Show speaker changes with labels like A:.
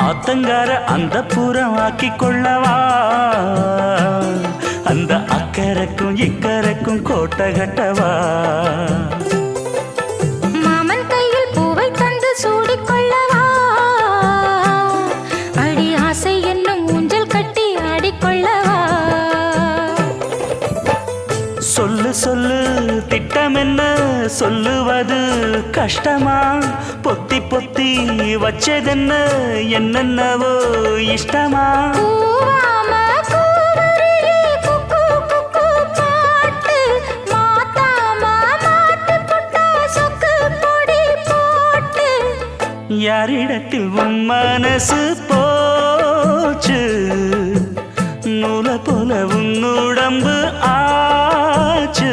A: ஆத்தங்கார அந்த புறம் ஆக்கி கொள்ளவா அந்த அக்கறைக்கும் இக்கரைக்கும் கோட்டை கட்டவா
B: மாமன் கையில் பூவை தந்து சூடிக்கொள்ளவா அடி ஆசை என்னும் ஊஞ்சல் கட்டி ஆடிக்கொள்ளவா
A: சொல்லு சொல்லு திட்டம் என்ன சொல்லுவது கஷ்டமா பொத்தி பொத்தி வச்சதென்ன என்னென்னவோ இஷ்டமா யாரிடத்தில் உன் மனசு போச்சு நூலை போல உன் உடம்பு ஆச்சு